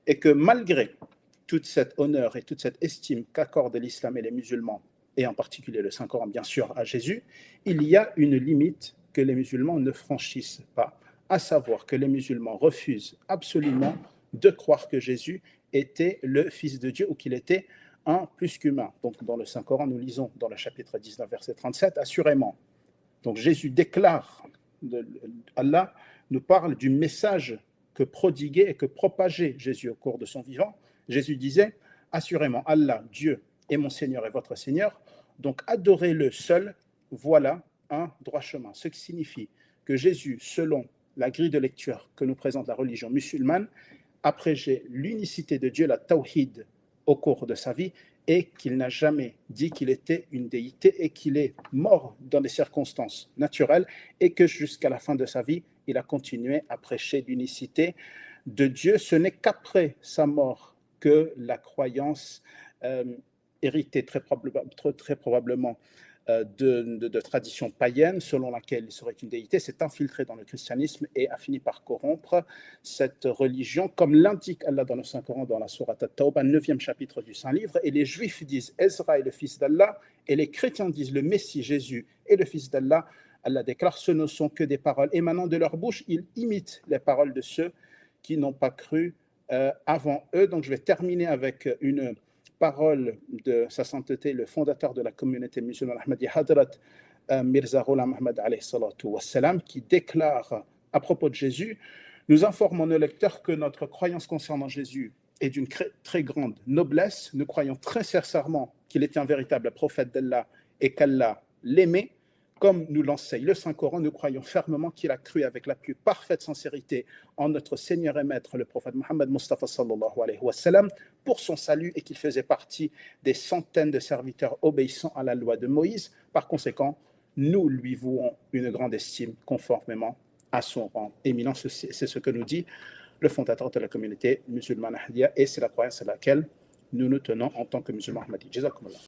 et que malgré toute cette honneur et toute cette estime qu'accordent l'islam et les musulmans, et en particulier le Saint-Coran, bien sûr, à Jésus, il y a une limite que les musulmans ne franchissent pas, à savoir que les musulmans refusent absolument de croire que Jésus était le Fils de Dieu ou qu'il était un plus qu'humain. Donc dans le Saint-Coran, nous lisons dans le chapitre 19, verset 37, assurément. Donc Jésus déclare, Allah nous parle du message que prodiguait et que propageait Jésus au cours de son vivant. Jésus disait, assurément, Allah, Dieu est mon Seigneur et votre Seigneur, donc adorez-le seul, voilà un droit chemin. Ce qui signifie que Jésus, selon la grille de lecture que nous présente la religion musulmane, après l'unicité de Dieu, la tawhid, au cours de sa vie, et qu'il n'a jamais dit qu'il était une déité et qu'il est mort dans des circonstances naturelles et que jusqu'à la fin de sa vie, il a continué à prêcher l'unicité de Dieu. Ce n'est qu'après sa mort que la croyance héritée très probablement de tradition païenne selon laquelle il serait une déité, s'est infiltrée dans le christianisme et a fini par corrompre cette religion, comme l'indique Allah dans le Saint-Coran, dans la sourate At-Tawbah, 9e chapitre du Saint-Livre. Et les Juifs disent Ezra est le fils d'Allah, et les chrétiens disent le Messie Jésus est le fils d'Allah. Allah déclare ce ne sont que des paroles émanant de leur bouche, ils imitent les paroles de ceux qui n'ont pas cru avant eux. Donc je vais terminer avec une parole de Sa Sainteté, le fondateur de la communauté musulmane Ahmadiyya, Hadrat Mirza Ghulam Ahmad alayhi salatu wassalam, qui déclare à propos de Jésus: nous informons nos lecteurs que notre croyance concernant Jésus est d'une très grande noblesse. Nous croyons très sincèrement qu'il était un véritable prophète d'Allah et qu'Allah l'aimait. Comme nous l'enseigne le Saint-Coran, nous croyons fermement qu'il a cru avec la plus parfaite sincérité en notre Seigneur et Maître, le prophète Mohammed Mustafa sallallahu alayhi wa sallam, pour son salut, et qu'il faisait partie des centaines de serviteurs obéissant à la loi de Moïse. Par conséquent, nous lui vouons une grande estime conformément à son rang éminent. C'est ce que nous dit le fondateur de la communauté musulmane Ahmadiyya, et c'est la croyance à laquelle nous nous tenons en tant que musulmans Ahmadiyya. Jazakumullah.